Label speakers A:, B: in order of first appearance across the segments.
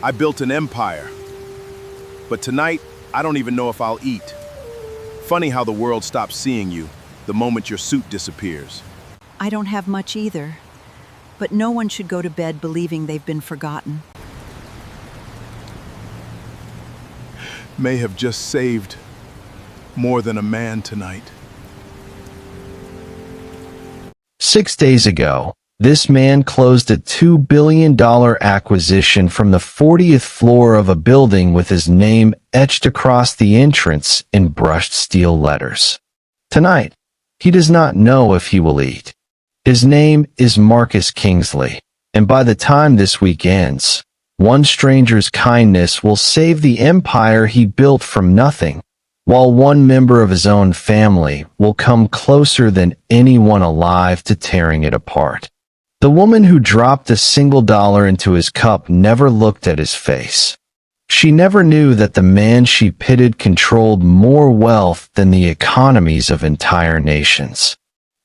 A: I built an empire. But tonight, I don't even know if I'll eat. Funny how the world stops seeing you the moment your suit disappears.
B: I don't have much either, but no one should go to bed believing they've been forgotten.
A: May have just saved more than a man tonight.
C: 6 days ago, this man closed a $2 billion acquisition from the 40th floor of a building with his name etched across the entrance in brushed steel letters. Tonight, he does not know if he will eat. His name is Marcus Kingsley, and by the time this week ends, one stranger's kindness will save the empire he built from nothing, while one member of his own family will come closer than anyone alive to tearing it apart. The woman who dropped a single dollar into his cup never looked at his face. She never knew that the man she pitied controlled more wealth than the economies of entire nations.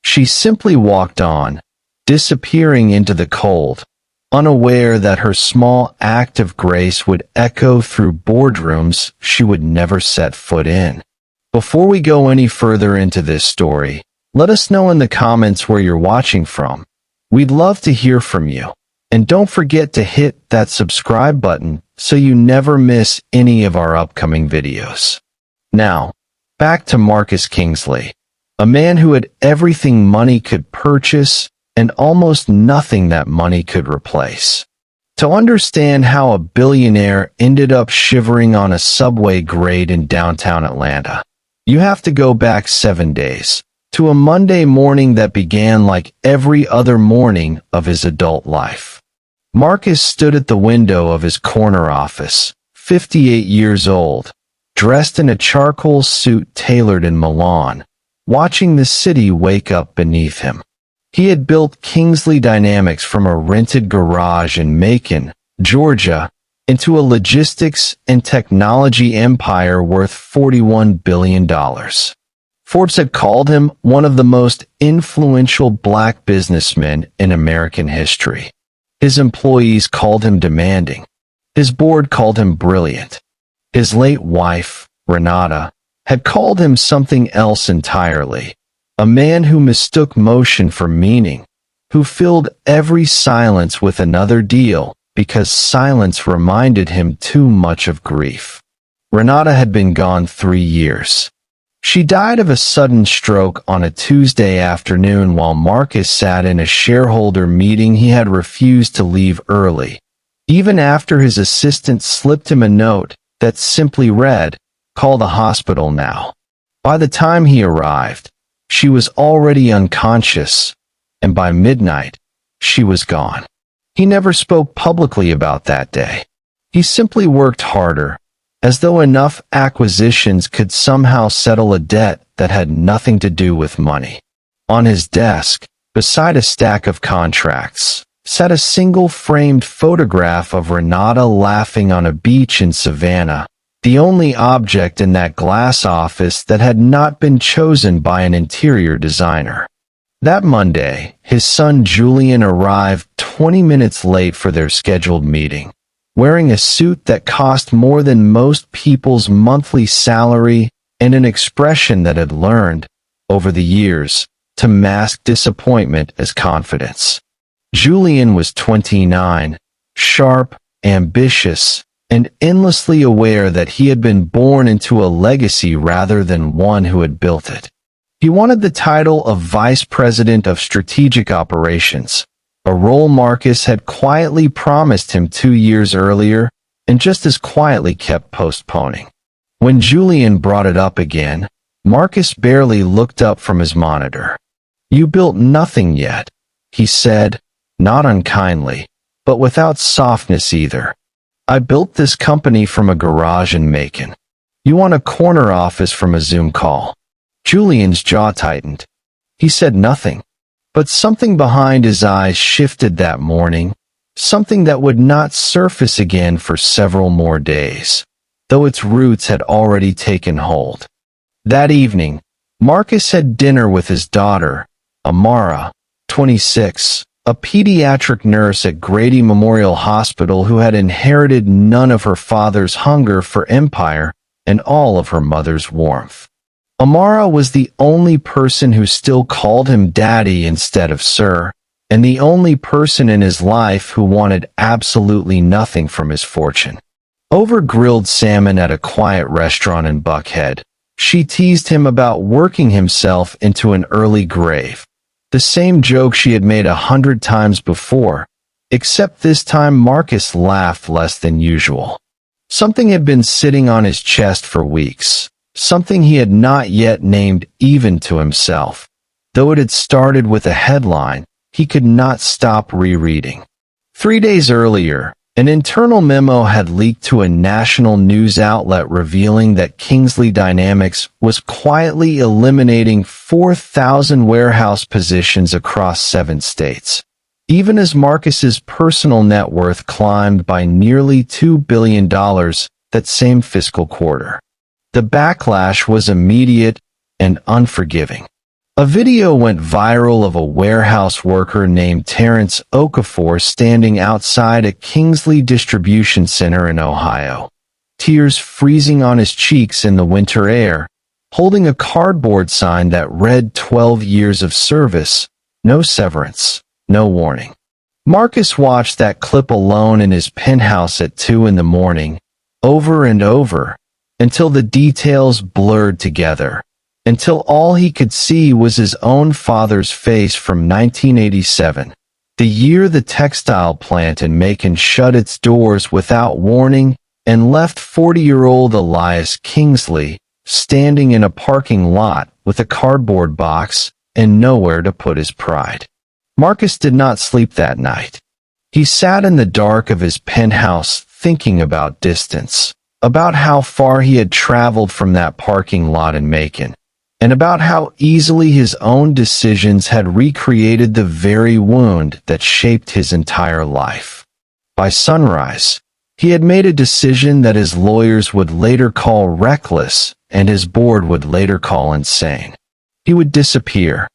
C: She simply walked on, disappearing into the cold, unaware that her small act of grace would echo through boardrooms she would never set foot in. Before we go any further into this story, let us know in the comments where you're watching from. We'd love to hear from you. And don't forget to hit that subscribe button so you never miss any of our upcoming videos. Now, back to Marcus Kingsley, a man who had everything money could purchase and almost nothing that money could replace. To understand how a billionaire ended up shivering on a subway grate in downtown Atlanta, you have to go back 7 days, to a Monday morning that began like every other morning of his adult life. Marcus stood at the window of his corner office, 58 years old, dressed in a charcoal suit tailored in Milan, watching the city wake up beneath him. He had built Kingsley Dynamics from a rented garage in Macon, Georgia, into a logistics and technology empire worth $41 billion. Forbes had called him one of the most influential black businessmen in American history. His employees called him demanding. His board called him brilliant. His late wife, Renata, had called him something else entirely. A man who mistook motion for meaning, who filled every silence with another deal because silence reminded him too much of grief. Renata had been gone 3 years. She died of a sudden stroke on a Tuesday afternoon while Marcus sat in a shareholder meeting he had refused to leave early, even after his assistant slipped him a note that simply read, "Call the hospital now." By the time he arrived, she was already unconscious, and by midnight, she was gone. He never spoke publicly about that day. He simply worked harder, as though enough acquisitions could somehow settle a debt that had nothing to do with money. On his desk, beside a stack of contracts, sat a single framed photograph of Renata laughing on a beach in Savannah, the only object in that glass office that had not been chosen by an interior designer. That Monday, his son Julian arrived 20 minutes late for their scheduled meeting, wearing a suit that cost more than most people's monthly salary and an expression that had learned, over the years, to mask disappointment as confidence. Julian was 29, sharp, ambitious, and endlessly aware that he had been born into a legacy rather than one who had built it. He wanted the title of Vice President of Strategic Operations, a role Marcus had quietly promised him 2 years earlier and just as quietly kept postponing. When Julian brought it up again, Marcus barely looked up from his monitor. "You built nothing yet," he said, not unkindly, but without softness either. "I built this company from a garage in Macon. You want a corner office from a Zoom call." Julian's jaw tightened. He said nothing, but something behind his eyes shifted that morning, something that would not surface again for several more days, though its roots had already taken hold. That evening, Marcus had dinner with his daughter, Amara, 26, a pediatric nurse at Grady Memorial Hospital who had inherited none of her father's hunger for empire and all of her mother's warmth. Amara was the only person who still called him daddy instead of sir, and the only person in his life who wanted absolutely nothing from his fortune. Over grilled salmon at a quiet restaurant in Buckhead, she teased him about working himself into an early grave. The same joke she had made 100 times before, except this time Marcus laughed less than usual. Something had been sitting on his chest for weeks, something he had not yet named even to himself. Though it had started with a headline, he could not stop rereading. 3 days earlier, an internal memo had leaked to a national news outlet revealing that Kingsley Dynamics was quietly eliminating 4,000 warehouse positions across 7 states. Even as Marcus's personal net worth climbed by nearly $2 billion that same fiscal quarter. The backlash was immediate and unforgiving. A video went viral of a warehouse worker named Terrence Okafor standing outside a Kingsley distribution center in Ohio, tears freezing on his cheeks in the winter air, holding a cardboard sign that read 12 years of service, no severance, no warning. Marcus watched that clip alone in his penthouse at 2 in the morning, over and over, until the details blurred together. Until all he could see was his own father's face from 1987, the year the textile plant in Macon shut its doors without warning and left 40-year-old Elias Kingsley standing in a parking lot with a cardboard box and nowhere to put his pride. Marcus did not sleep that night. He sat in the dark of his penthouse thinking about distance, about how far he had traveled from that parking lot in Macon, and about how easily his own decisions had recreated the very wound that shaped his entire life. By sunrise, he had made a decision that his lawyers would later call reckless and his board would later call insane. He would disappear.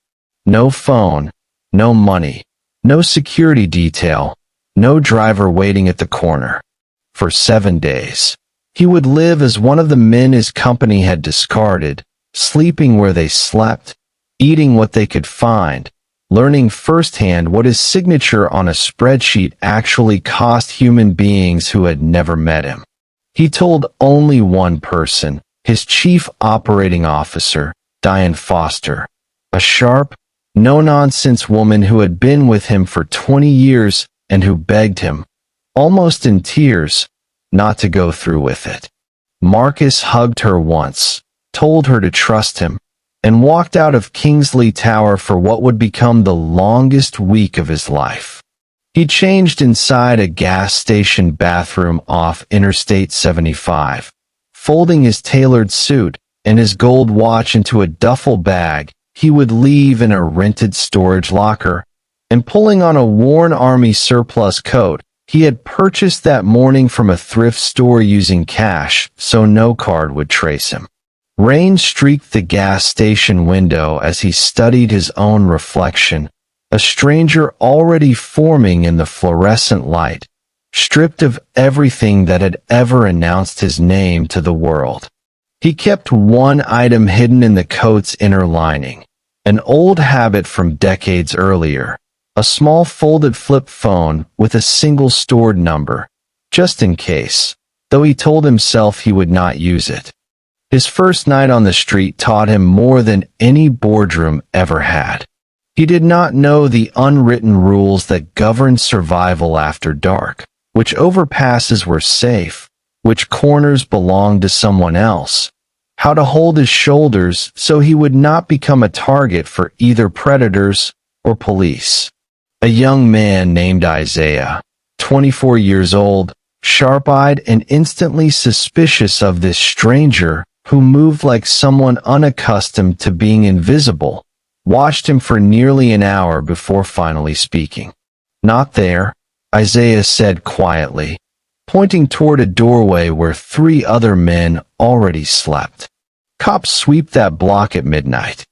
C: No phone, no money, no security detail, no driver waiting at the corner. For 7 days, he would live as one of the men his company had discarded, sleeping where they slept, eating what they could find, learning firsthand what his signature on a spreadsheet actually cost human beings who had never met him. He told only one person, his chief operating officer, Diane Foster, a sharp, no-nonsense woman who had been with him for 20 years and who begged him, almost in tears, not to go through with it. Marcus hugged her once, told her to trust him, and walked out of Kingsley Tower for what would become the longest week of his life. He changed inside a gas station bathroom off Interstate 75, folding his tailored suit and his gold watch into a duffel bag he would leave in a rented storage locker, and pulling on a worn army surplus coat he had purchased that morning from a thrift store using cash so no card would trace him. Rain streaked the gas station window as he studied his own reflection, a stranger already forming in the fluorescent light, stripped of everything that had ever announced his name to the world. He kept one item hidden in the coat's inner lining, an old habit from decades earlier, a small folded flip phone with a single stored number, just in case, though he told himself he would not use it. His first night on the street taught him more than any boardroom ever had. He did not know the unwritten rules that govern survival after dark, which overpasses were safe, which corners belonged to someone else, how to hold his shoulders so he would not become a target for either predators or police. A young man named Isaiah, 24 years old, sharp-eyed and instantly suspicious of this stranger who moved like someone unaccustomed to being invisible, watched him for nearly an hour before finally speaking. "Not there," Isaiah said quietly, pointing toward a doorway where 3 other men already slept. "Cops sweep that block at midnight."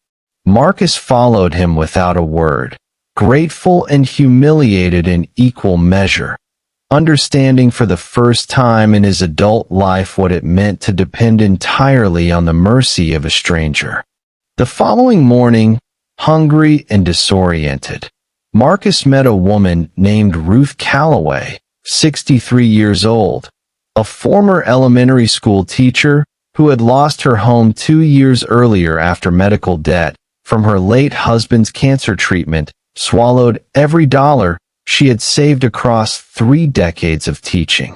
C: Marcus followed him without a word, grateful and humiliated in equal measure, understanding for the first time in his adult life what it meant to depend entirely on the mercy of a stranger. The following morning, hungry and disoriented, Marcus met a woman named Ruth Calloway, 63 years old, a former elementary school teacher who had lost her home 2 years earlier after medical debt from her late husband's cancer treatment swallowed every dollar she had saved across 3 decades of teaching.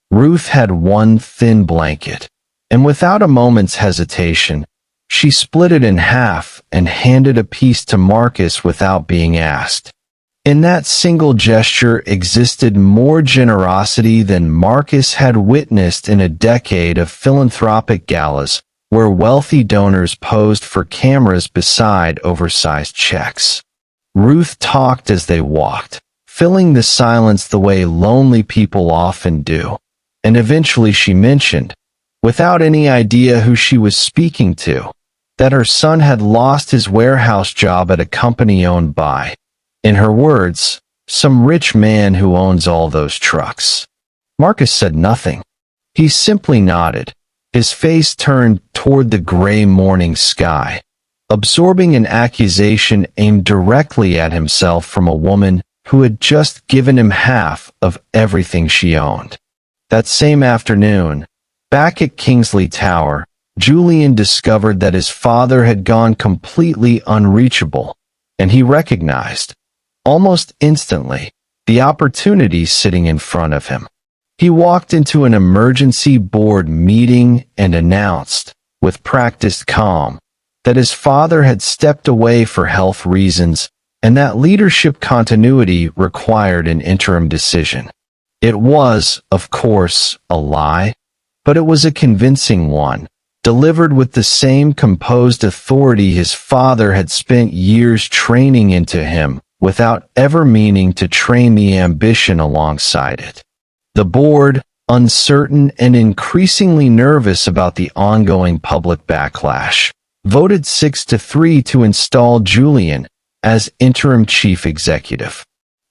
C: Ruth had one thin blanket, and without a moment's hesitation, she split it in half and handed a piece to Marcus without being asked. In that single gesture existed more generosity than Marcus had witnessed in a decade of philanthropic galas where wealthy donors posed for cameras beside oversized checks. Ruth talked as they walked, filling the silence the way lonely people often do, and eventually she mentioned, without any idea who she was speaking to, that her son had lost his warehouse job at a company owned by, in her words, some rich man who owns all those trucks. Marcus said nothing. He simply nodded, his face turned toward the gray morning sky, absorbing an accusation aimed directly at himself from a woman who had just given him half of everything she owned. That same afternoon, back at Kingsley Tower, Julian discovered that his father had gone completely unreachable, and he recognized, almost instantly, the opportunity sitting in front of him. He walked into an emergency board meeting and announced, with practiced calm, that his father had stepped away for health reasons and that leadership continuity required an interim decision. It was, of course, a lie, but it was a convincing one, delivered with the same composed authority his father had spent years training into him without ever meaning to train the ambition alongside it. The board, uncertain and increasingly nervous about the ongoing public backlash, voted 6-3 to install Julian as interim chief executive.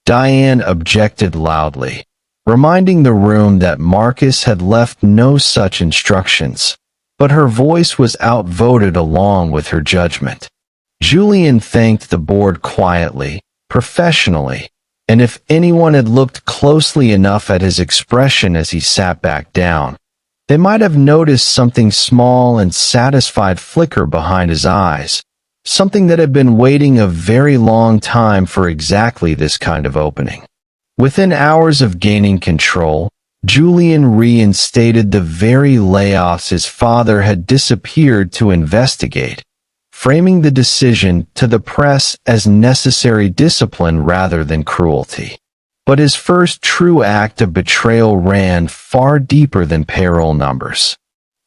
C: Diane objected loudly, reminding the room that Marcus had left no such instructions, but her voice was outvoted along with her judgment. Julian thanked the board quietly, professionally, and if anyone had looked closely enough at his expression as he sat back down, they might have noticed something small and satisfied flicker behind his eyes, something that had been waiting a very long time for exactly this kind of opening. Within hours of gaining control, Julian reinstated the very layoffs his father had disappeared to investigate, framing the decision to the press as necessary discipline rather than cruelty. But his first true act of betrayal ran far deeper than payroll numbers.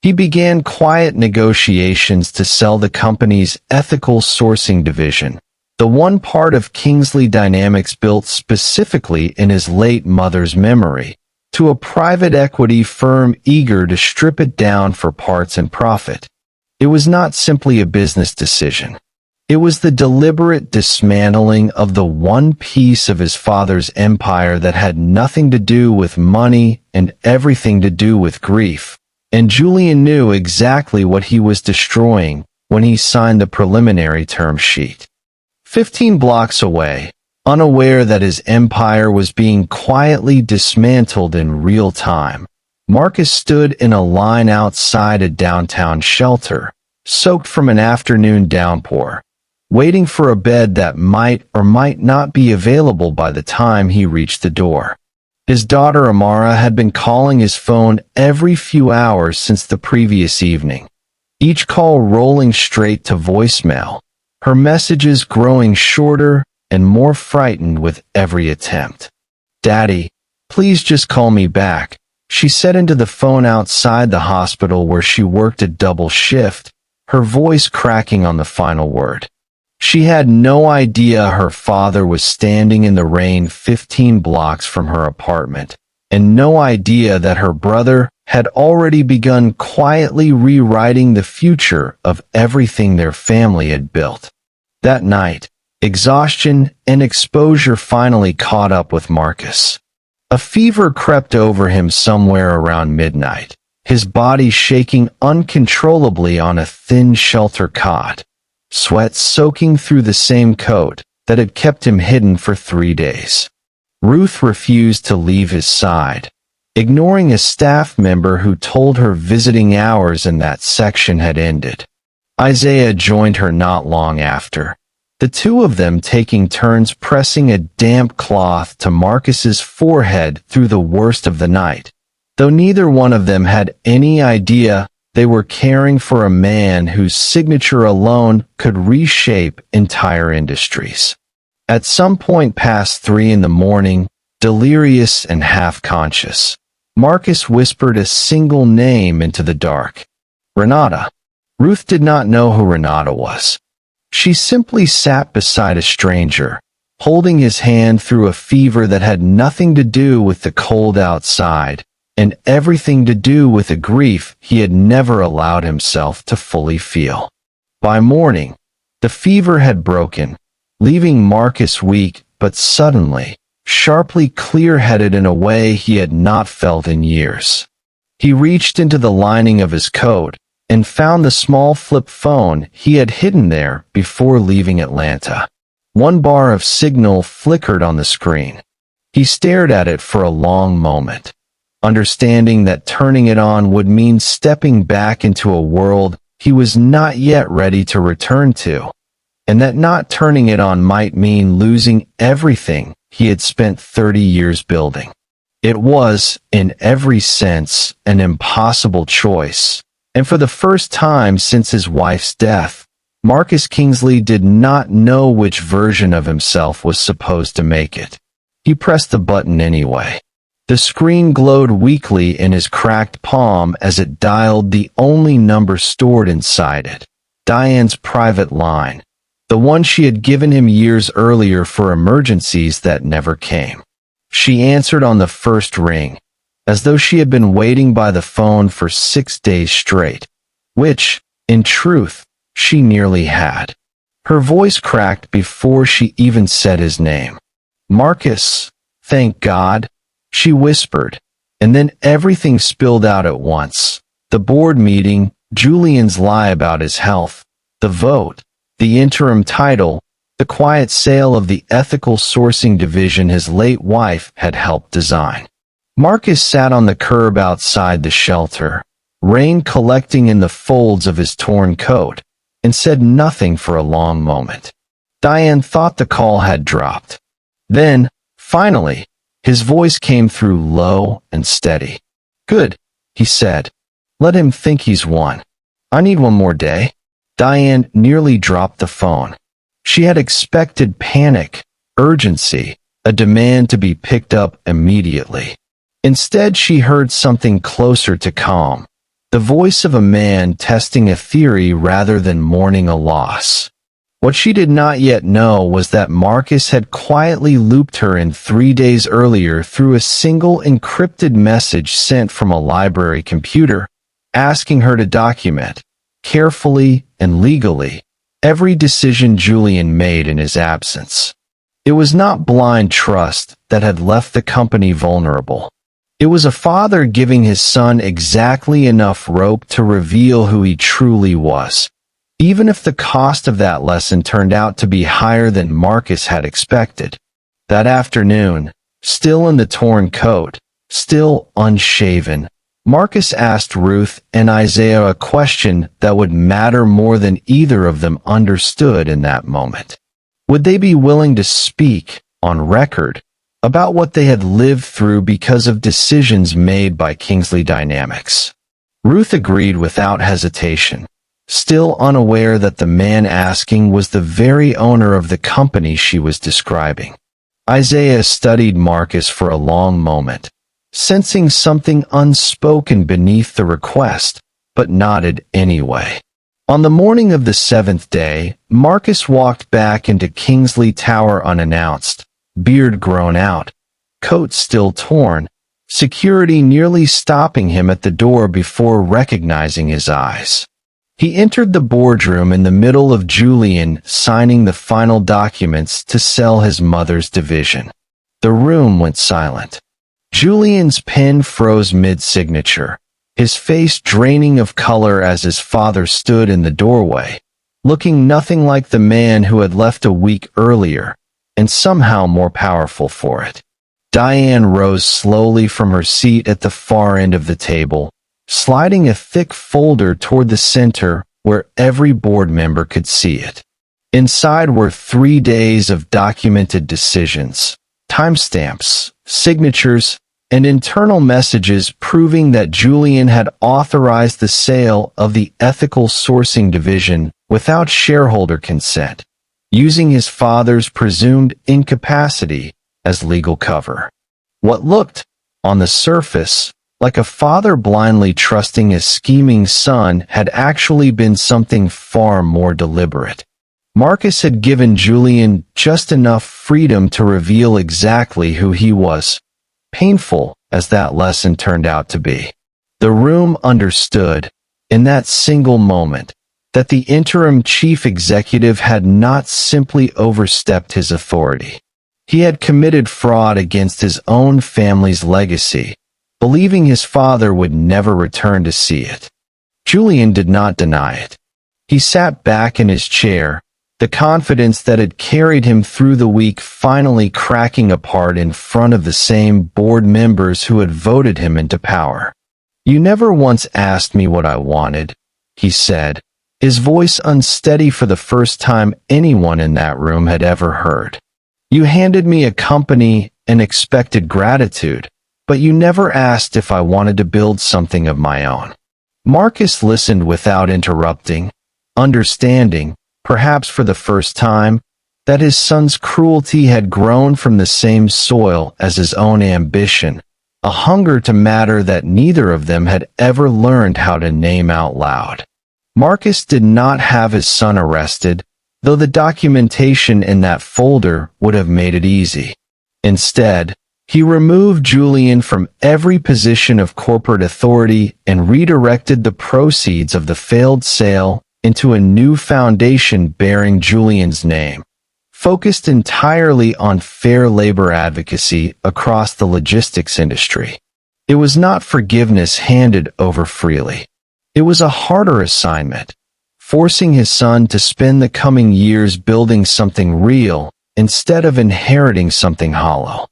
C: He began quiet negotiations to sell the company's ethical sourcing division, the one part of Kingsley Dynamics built specifically in his late mother's memory, to a private equity firm eager to strip it down for parts and profit. It was not simply a business decision. It was the deliberate dismantling of the one piece of his father's empire that had nothing to do with money and everything to do with grief, and Julian knew exactly what he was destroying when he signed the preliminary term sheet. 15 blocks away, unaware that his empire was being quietly dismantled in real time, Marcus stood in a line outside a downtown shelter, soaked from an afternoon downpour, waiting for a bed that might or might not be available by the time he reached the door. His daughter Amara had been calling his phone every few hours since the previous evening, each call rolling straight to voicemail, her messages growing shorter and more frightened with every attempt. "Daddy, please just call me back," she said into the phone outside the hospital where she worked a double shift, her voice cracking on the final word. She had no idea her father was standing in the rain 15 blocks from her apartment, and no idea that her brother had already begun quietly rewriting the future of everything their family had built. That night, Exhaustion and exposure finally caught up with Marcus. A fever crept over him somewhere around midnight, his body shaking uncontrollably on a thin shelter cot, sweat soaking through the same coat that had kept him hidden for 3 days. Ruth refused to leave his side, ignoring a staff member who told her visiting hours in that section had ended. Isaiah joined her not long after, the two of them taking turns pressing a damp cloth to Marcus's forehead through the worst of the night, though neither one of them had any idea they were caring for a man whose signature alone could reshape entire industries. At some point past 3 in the morning, delirious and half-conscious, Marcus whispered a single name into the dark. Renata. Ruth did not know who Renata was. She simply sat beside a stranger, holding his hand through a fever that had nothing to do with the cold outside, and everything to do with a grief he had never allowed himself to fully feel. By morning, the fever had broken, leaving Marcus weak but suddenly, sharply clear-headed in a way he had not felt in years. He reached into the lining of his coat and found the small flip phone he had hidden there before leaving Atlanta. One bar of signal flickered on the screen. He stared at it for a long moment, understanding that turning it on would mean stepping back into a world he was not yet ready to return to, and that not turning it on might mean losing everything he had spent 30 years building. It was, in every sense, an impossible choice, and for the first time since his wife's death, Marcus Kingsley did not know which version of himself was supposed to make it. He pressed the button anyway. The screen glowed weakly in his cracked palm as it dialed the only number stored inside it, Diane's private line, the one she had given him years earlier for emergencies that never came. She answered on the first ring, as though she had been waiting by the phone for 6 days straight, which, in truth, she nearly had. Her voice cracked before she even said his name. Marcus, thank God, she whispered, and then everything spilled out at once. The board meeting, Julian's lie about his health, the vote, the interim title, the quiet sale of the ethical sourcing division his late wife had helped design. Marcus sat on the curb outside the shelter, rain collecting in the folds of his torn coat, and said nothing for a long moment. Diane thought the call had dropped. Then, finally, his voice came through low and steady. Good, he said. Let him think he's won. I need one more day. Diane nearly dropped the phone. She had expected panic, urgency, a demand to be picked up immediately. Instead, she heard something closer to calm, the voice of a man testing a theory rather than mourning a loss. What she did not yet know was that Marcus had quietly looped her in 3 days earlier through a single encrypted message sent from a library computer, asking her to document, carefully and legally, every decision Julian made in his absence. It was not blind trust that had left the company vulnerable. It was a father giving his son exactly enough rope to reveal who he truly was, even if the cost of that lesson turned out to be higher than Marcus had expected. That afternoon, still in the torn coat, still unshaven, Marcus asked Ruth and Isaiah a question that would matter more than either of them understood in that moment. Would they be willing to speak, on record, about what they had lived through because of decisions made by Kingsley Dynamics? Ruth agreed without hesitation, still unaware that the man asking was the very owner of the company she was describing. Isaiah studied Marcus for a long moment, sensing something unspoken beneath the request, but nodded anyway. On the morning of the 7th day, Marcus walked back into Kingsley Tower unannounced, beard grown out, coat still torn, security nearly stopping him at the door before recognizing his eyes. He entered the boardroom in the middle of Julian signing the final documents to sell his mother's division. The room went silent. Julian's pen froze mid-signature, his face draining of color as his father stood in the doorway, looking nothing like the man who had left a week earlier, and somehow more powerful for it. Diane rose slowly from her seat at the far end of the table, sliding a thick folder toward the center where every board member could see it. Inside were 3 days of documented decisions, timestamps, signatures, and internal messages proving that Julian had authorized the sale of the ethical sourcing division without shareholder consent, using his father's presumed incapacity as legal cover. What looked, on the surface, like a father blindly trusting his scheming son had actually been something far more deliberate. Marcus had given Julian just enough freedom to reveal exactly who he was, painful as that lesson turned out to be. The room understood, in that single moment, that the interim chief executive had not simply overstepped his authority. He had committed fraud against his own family's legacy, believing his father would never return to see it. Julian did not deny it. He sat back in his chair, the confidence that had carried him through the week finally cracking apart in front of the same board members who had voted him into power. "You never once asked me what I wanted," he said, his voice unsteady for the first time anyone in that room had ever heard. "You handed me a company and expected gratitude, but you never asked if I wanted to build something of my own." Marcus listened without interrupting, understanding, perhaps for the first time, that his son's cruelty had grown from the same soil as his own ambition, a hunger to matter that neither of them had ever learned how to name out loud. Marcus did not have his son arrested, though the documentation in that folder would have made it easy. Instead, he removed Julian from every position of corporate authority and redirected the proceeds of the failed sale into a new foundation bearing Julian's name, focused entirely on fair labor advocacy across the logistics industry. It was not forgiveness handed over freely. It was a harder assignment, forcing his son to spend the coming years building something real instead of inheriting something hollow.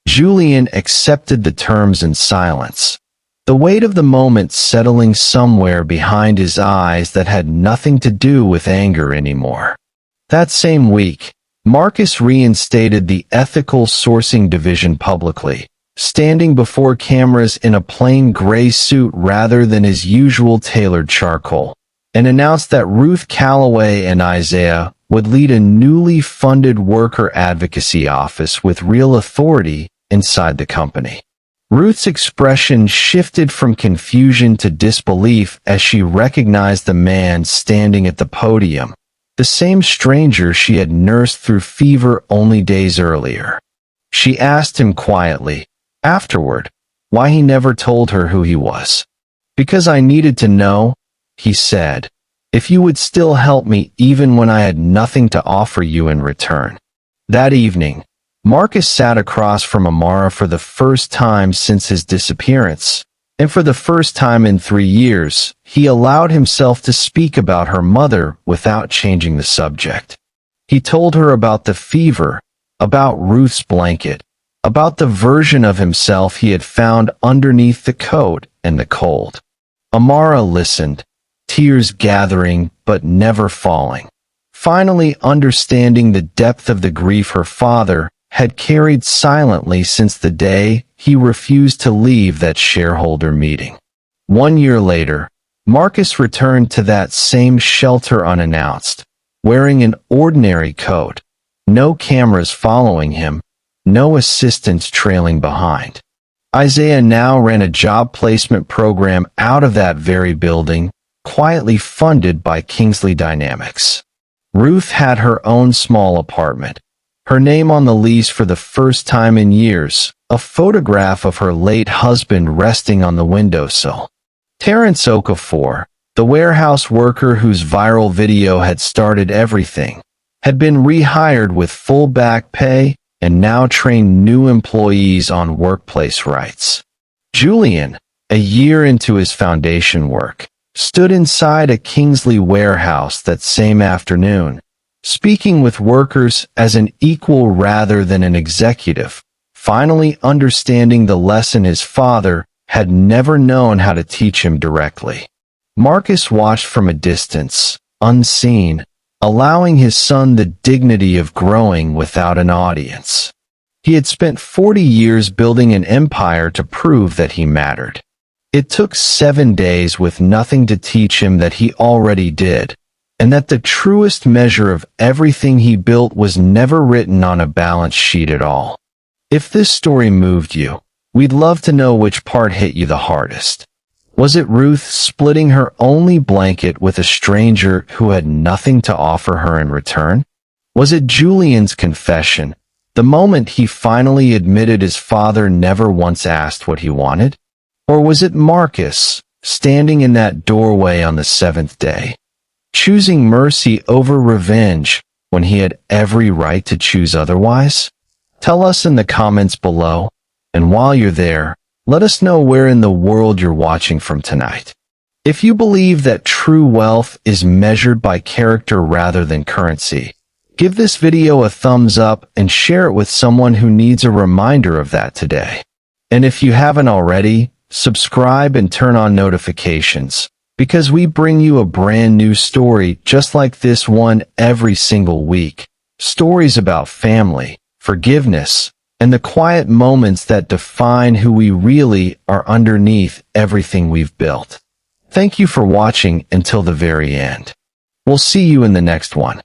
C: Julian accepted the terms in silence, the weight of the moment settling somewhere behind his eyes that had nothing to do with anger anymore. That same week, Marcus reinstated the ethical sourcing division publicly, standing before cameras in a plain gray suit rather than his usual tailored charcoal, and announced that Ruth Calloway and Isaiah would lead a newly funded worker advocacy office with real authority inside the company. Ruth's expression shifted from confusion to disbelief as she recognized the man standing at the podium, the same stranger she had nursed through fever only days earlier. She asked him quietly, afterward, why he never told her who he was. "Because I needed to know," he said, "if you would still help me even when I had nothing to offer you in return." That evening, Marcus sat across from Amara for the first time since his disappearance, and for the first time in 3 years, he allowed himself to speak about her mother without changing the subject. He told her about the fever, about Ruth's blanket, about the version of himself he had found underneath the coat and the cold. Amara listened, tears gathering but never falling, finally understanding the depth of the grief her father had carried silently since the day he refused to leave that shareholder meeting. 1 year later, Marcus returned to that same shelter unannounced, wearing an ordinary coat, no cameras following him, no assistants trailing behind. Isaiah now ran a job placement program out of that very building, quietly funded by Kingsley Dynamics. Ruth had her own small apartment, her name on the lease for the first time in years, a photograph of her late husband resting on the windowsill. Terence Okafor, The warehouse worker whose viral video had started everything had been rehired with full back pay and now trained new employees on workplace rights. Julian, a year into his foundation work, stood inside a Kingsley warehouse that same afternoon, speaking with workers as an equal rather than an executive, finally understanding the lesson his father had never known how to teach him directly. Marcus watched from a distance, unseen, allowing his son the dignity of growing without an audience. He had spent 40 years building an empire to prove that he mattered. It took 7 days with nothing to teach him that he already did, and that the truest measure of everything he built was never written on a balance sheet at all. If this story moved you, we'd love to know which part hit you the hardest. Was it Ruth splitting her only blanket with a stranger who had nothing to offer her in return? Was it Julian's confession, the moment he finally admitted his father never once asked what he wanted? Or was it Marcus, standing in that doorway on the 7th day, choosing mercy over revenge when he had every right to choose otherwise? Tell us in the comments below, and while you're there, let us know where in the world you're watching from tonight. If you believe that true wealth is measured by character rather than currency, give this video a thumbs up and share it with someone who needs a reminder of that today. And if you haven't already, subscribe and turn on notifications, because we bring you a brand new story just like this one every single week. Stories about family, forgiveness, and the quiet moments that define who we really are underneath everything we've built. Thank you for watching until the very end. We'll see you in the next one.